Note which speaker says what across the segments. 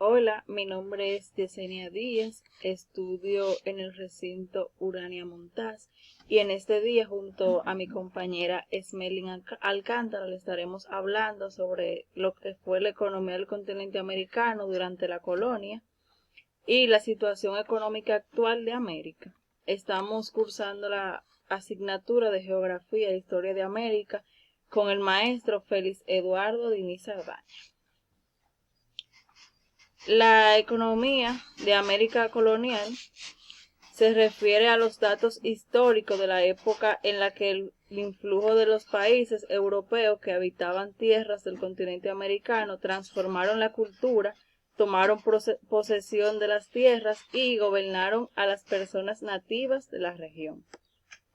Speaker 1: Hola, mi nombre es Yesenia Díaz, estudio en el recinto Urania Montaz y en este día junto a mi compañera Esmelin Alcántara le estaremos hablando sobre lo que fue la economía del continente americano durante la colonia y la situación económica actual de América. Estamos cursando la asignatura de Geografía e Historia de América con el maestro Félix Eduardo Diniz Ardaña. La economía de América colonial se refiere a los datos históricos de la época en la que el influjo de los países europeos que habitaban tierras del continente americano transformaron la cultura, tomaron posesión de las tierras y gobernaron a las personas nativas de la región.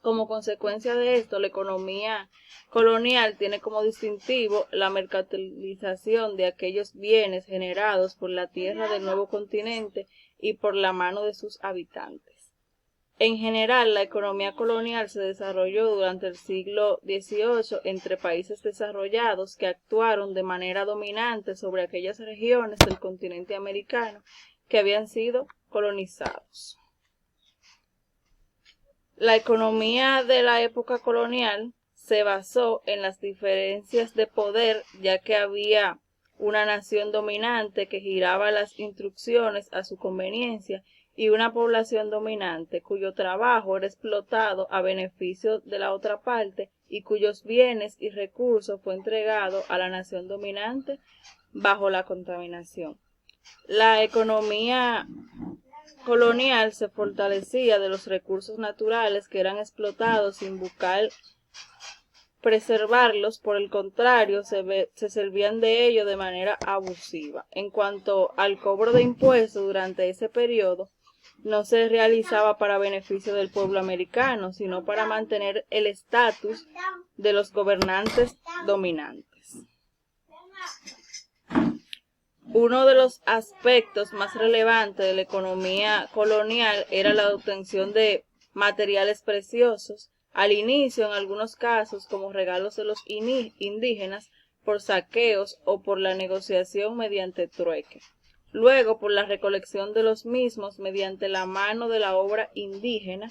Speaker 1: Como consecuencia de esto, la economía colonial tiene como distintivo la mercantilización de aquellos bienes generados por la tierra del nuevo continente y por la mano de sus habitantes. En general, la economía colonial se desarrolló durante el siglo XVIII entre países desarrollados que actuaron de manera dominante sobre aquellas regiones del continente americano que habían sido colonizados. La economía de la época colonial se basó en las diferencias de poder, ya que había una nación dominante que giraba las instrucciones a su conveniencia y una población dominante cuyo trabajo era explotado a beneficio de la otra parte y cuyos bienes y recursos fue entregado a la nación dominante bajo la contaminación. La economía colonial se fortalecía de los recursos naturales que eran explotados sin buscar preservarlos, por el contrario, se servían de ellos de manera abusiva. En cuanto al cobro de impuestos durante ese periodo, no se realizaba para beneficio del pueblo americano, sino para mantener el estatus de los gobernantes dominantes. Uno de los aspectos más relevantes de la economía colonial era la obtención de materiales preciosos, al inicio en algunos casos como regalos de los indígenas por saqueos o por la negociación mediante trueque. Luego por la recolección de los mismos mediante la mano de la obra indígena,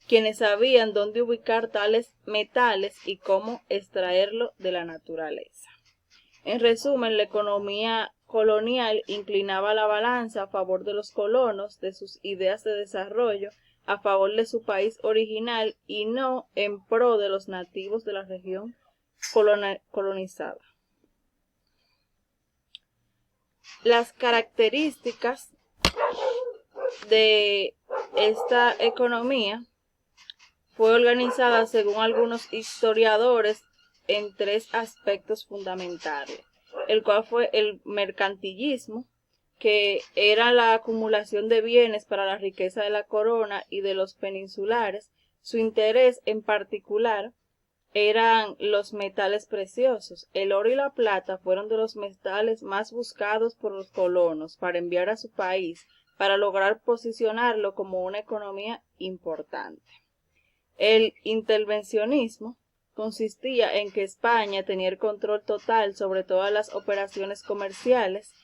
Speaker 1: quienes sabían dónde ubicar tales metales y cómo extraerlo de la naturaleza. En resumen, la economía colonial inclinaba la balanza a favor de los colonos, de sus ideas de desarrollo, a favor de su país original y no en pro de los nativos de la región colonizada. Las características de esta economía fue organizada, según algunos historiadores, en tres aspectos fundamentales, el cual fue el mercantilismo, que era la acumulación de bienes para la riqueza de la corona y de los peninsulares. Su interés en particular eran los metales preciosos. El oro y la plata fueron de los metales más buscados por los colonos para enviar a su país, para lograr posicionarlo como una economía importante. El intervencionismo consistía en que España tenía el control total sobre todas las operaciones comerciales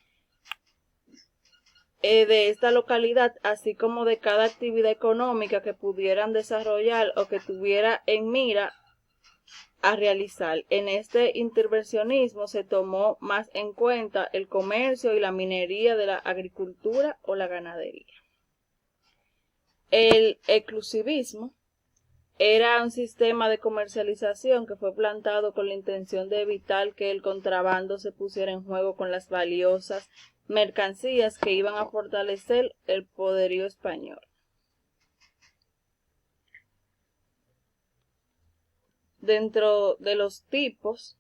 Speaker 1: de esta localidad, así como de cada actividad económica que pudieran desarrollar o que tuviera en mira a realizar. En este intervencionismo se tomó más en cuenta el comercio y la minería de la agricultura o la ganadería. El exclusivismo era un sistema de comercialización que fue plantado con la intención de evitar que el contrabando se pusiera en juego con las valiosas mercancías que iban a fortalecer el poderío español. Dentro de los tipos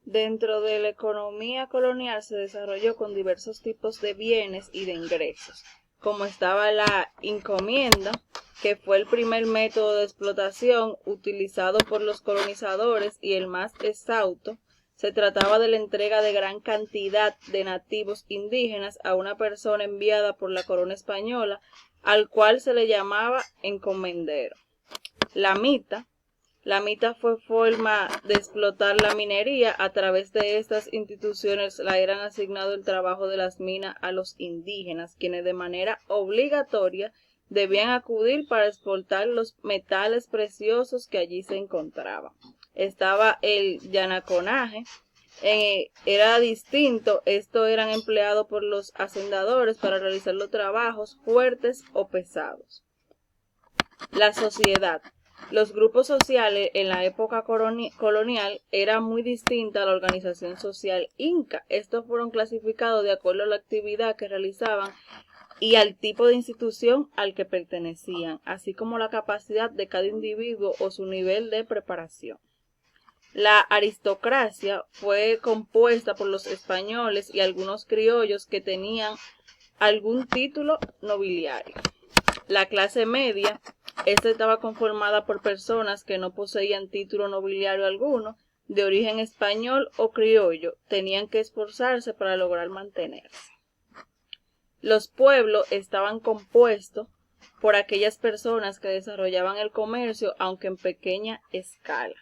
Speaker 1: Dentro de la economía colonial se desarrolló con diversos tipos de bienes y de ingresos, como estaba la encomienda, que fue el primer método de explotación utilizado por los colonizadores y el más exhausto. Se trataba de la entrega de gran cantidad de nativos indígenas a una persona enviada por la corona española, al cual se le llamaba encomendero. La mita, La mitad fue forma de explotar la minería. A través de estas instituciones le eran asignado el trabajo de las minas a los indígenas, quienes de manera obligatoria debían acudir para exportar los metales preciosos que allí se encontraban. Estaba el yanaconaje, era distinto. Estos eran empleados por los hacendadores para realizar los trabajos fuertes o pesados. La sociedad. Los grupos sociales en la época colonial eran muy distintas a la organización social inca. Estos fueron clasificados de acuerdo a la actividad que realizaban y al tipo de institución al que pertenecían, así como la capacidad de cada individuo o su nivel de preparación. La aristocracia fue compuesta por los españoles y algunos criollos que tenían algún título nobiliario. La clase media, esta estaba conformada por personas que no poseían título nobiliario alguno, de origen español o criollo, tenían que esforzarse para lograr mantenerse. Los pueblos estaban compuestos por aquellas personas que desarrollaban el comercio, aunque en pequeña escala.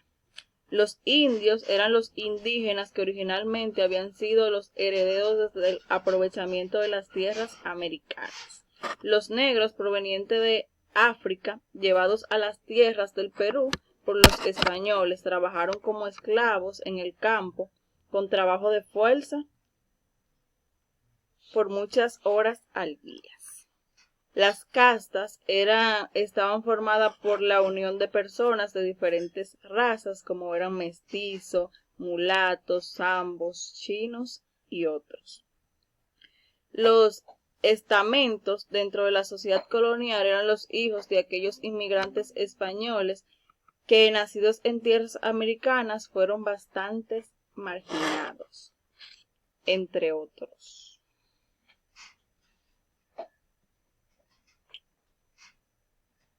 Speaker 1: Los indios eran los indígenas que originalmente habían sido los herederos del aprovechamiento de las tierras americanas. Los negros provenientes de África, llevados a las tierras del Perú por los españoles, trabajaron como esclavos en el campo, con trabajo de fuerza por muchas horas al día. Las castas estaban formadas por la unión de personas de diferentes razas, como eran mestizos, mulatos, zambos, chinos y otros. Los estamentos dentro de la sociedad colonial eran los hijos de aquellos inmigrantes españoles que, nacidos en tierras americanas, fueron bastante marginados, entre otros.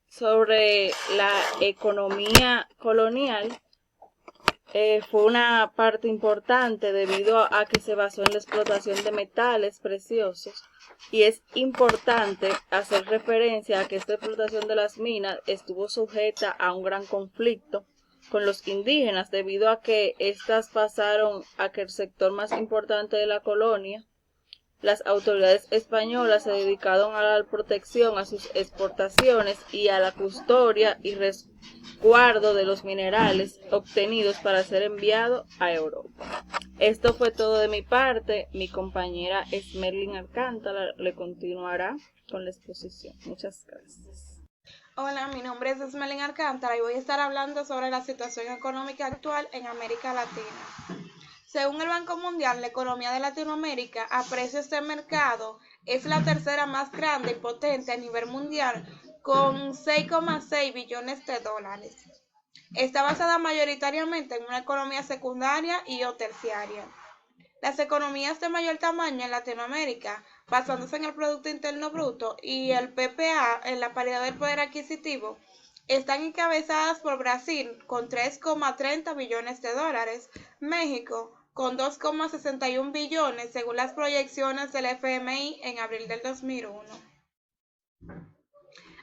Speaker 1: Sobre la economía colonial, fue una parte importante debido a que se basó en la explotación de metales preciosos, y es importante hacer referencia a que esta explotación de las minas estuvo sujeta a un gran conflicto con los indígenas, debido a que éstas pasaron a que el sector más importante de la colonia. Las autoridades españolas se dedicaron a la protección a sus exportaciones y a la custodia y resguardo de los minerales obtenidos para ser enviados a Europa. Esto fue todo de mi parte. Mi compañera Esmerlin Alcántara le continuará con la exposición. Muchas gracias.
Speaker 2: Hola, mi nombre es Esmerlin Alcántara y voy a estar hablando sobre la situación económica actual en América Latina. Según el Banco Mundial, la economía de Latinoamérica a precios de mercado es la tercera más grande y potente a nivel mundial, con 6,6 billones de dólares. Está basada mayoritariamente en una economía secundaria y o terciaria. Las economías de mayor tamaño en Latinoamérica, basándose en el Producto Interno Bruto y el PPA en la paridad del poder adquisitivo, están encabezadas por Brasil con 3,30 billones de dólares, México con 2,61 billones según las proyecciones del FMI en abril del 2001.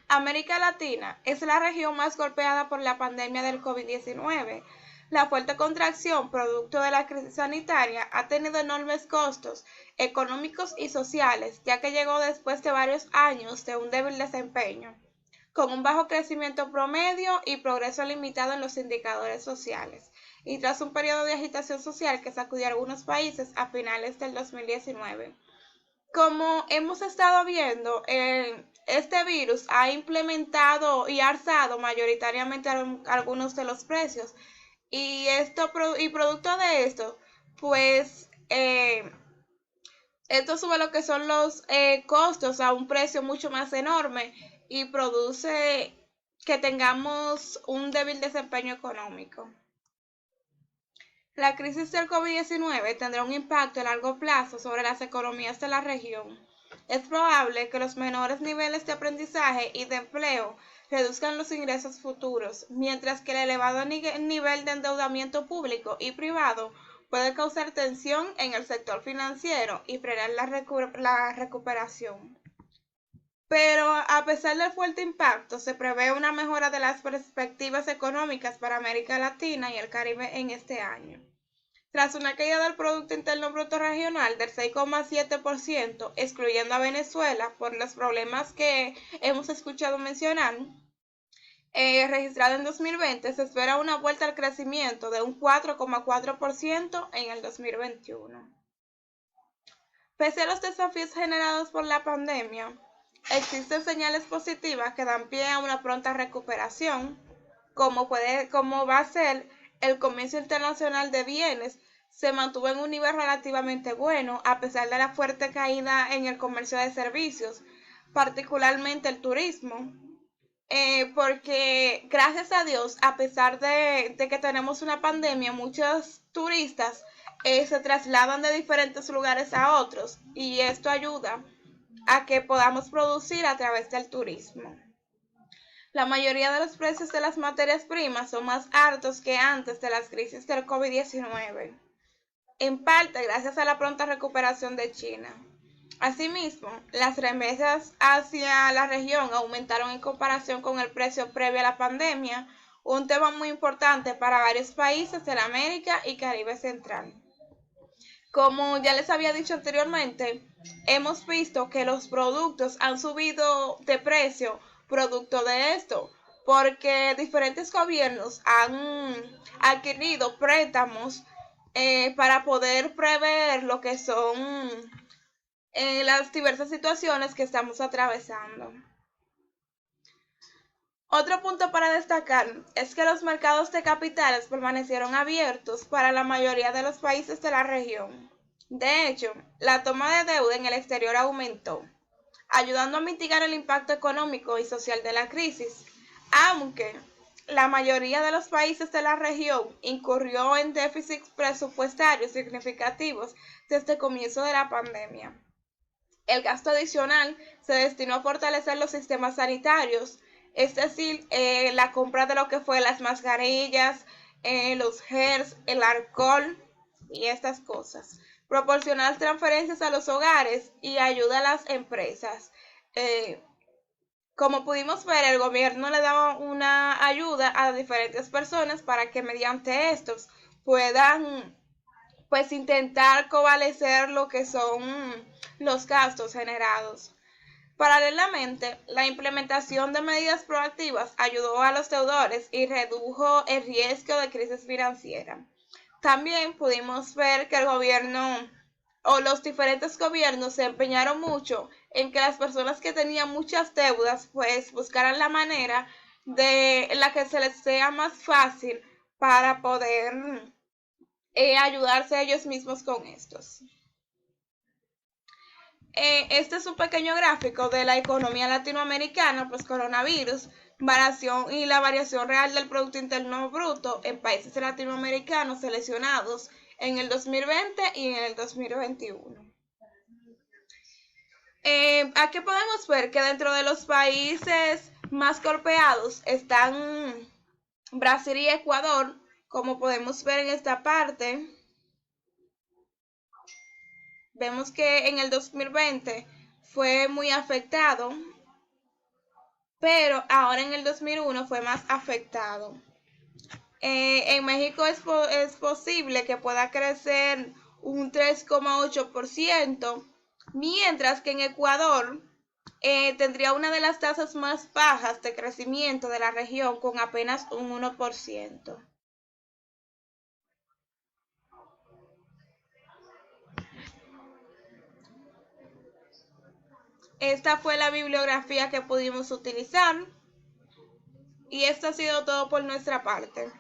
Speaker 2: América Latina es la región más golpeada por la pandemia del COVID-19. La fuerte contracción producto de la crisis sanitaria ha tenido enormes costos económicos y sociales, ya que llegó después de varios años de un débil desempeño, con un bajo crecimiento promedio y progreso limitado en los indicadores sociales, y tras un periodo de agitación social que sacudió a algunos países a finales del 2019. Como hemos estado viendo, este virus ha implementado y ha alzado mayoritariamente algunos de los precios, y producto de esto, pues esto sube lo que son los costos a un precio mucho más enorme y produce que tengamos un débil desempeño económico. La crisis del COVID-19 tendrá un impacto a largo plazo sobre las economías de la región. Es probable que los menores niveles de aprendizaje y de empleo reduzcan los ingresos futuros, mientras que el elevado nivel de endeudamiento público y privado puede causar tensión en el sector financiero y frenar la recuperación. pero a pesar del fuerte impacto, se prevé una mejora de las perspectivas económicas para América Latina y el Caribe en este año. Tras una caída del Producto Interno Bruto Regional del 6,7%, excluyendo a Venezuela por los problemas que hemos escuchado mencionar, registrado en 2020, se espera una vuelta al crecimiento de un 4,4% en el 2021. Pese a los desafíos generados por la pandemia, existen señales positivas que dan pie a una pronta recuperación, como va a ser el comercio internacional de bienes. Se mantuvo en un nivel relativamente bueno a pesar de la fuerte caída en el comercio de servicios, particularmente el turismo, porque gracias a Dios, a pesar de que tenemos una pandemia, muchos turistas se trasladan de diferentes lugares a otros y esto ayuda a que podamos producir a través del turismo. La mayoría de los precios de las materias primas son más altos que antes de las crisis del COVID-19, en parte gracias a la pronta recuperación de China. Asimismo, las remesas hacia la región aumentaron en comparación con el precio previo a la pandemia, un tema muy importante para varios países de América y Caribe Central. Como ya les había dicho anteriormente, hemos visto que los productos han subido de precio producto de esto, porque diferentes gobiernos han adquirido préstamos para poder prever lo que son las diversas situaciones que estamos atravesando. Otro punto para destacar es que los mercados de capitales permanecieron abiertos para la mayoría de los países de la región. De hecho, la toma de deuda en el exterior aumentó, ayudando a mitigar el impacto económico y social de la crisis, aunque la mayoría de los países de la región incurrió en déficits presupuestarios significativos desde el comienzo de la pandemia. El gasto adicional se destinó a fortalecer los sistemas sanitarios, es decir, la compra de lo que fue las mascarillas, los gels, el alcohol y estas cosas. Proporcionar transferencias a los hogares y ayuda a las empresas. Como pudimos ver, el gobierno le daba una ayuda a diferentes personas para que mediante estos puedan pues intentar coalescer lo que son los gastos generados. Paralelamente, la implementación de medidas proactivas ayudó a los deudores y redujo el riesgo de crisis financiera. También pudimos ver que el gobierno o los diferentes gobiernos se empeñaron mucho en que las personas que tenían muchas deudas pues buscaran la manera de la que se les sea más fácil para poder ayudarse a ellos mismos con estos. Este es un pequeño gráfico de la economía latinoamericana post-coronavirus, y la variación real del Producto Interno Bruto en países latinoamericanos seleccionados en el 2020 y en el 2021. Aquí podemos ver que dentro de los países más golpeados están Brasil y Ecuador, como podemos ver en esta parte. Vemos que en el 2020 fue muy afectado, pero ahora en el 2001 fue más afectado. En México es posible que pueda crecer un 3,8%, mientras que en Ecuador tendría una de las tasas más bajas de crecimiento de la región con apenas un 1%. Esta fue la bibliografía que pudimos utilizar y esto ha sido todo por nuestra parte.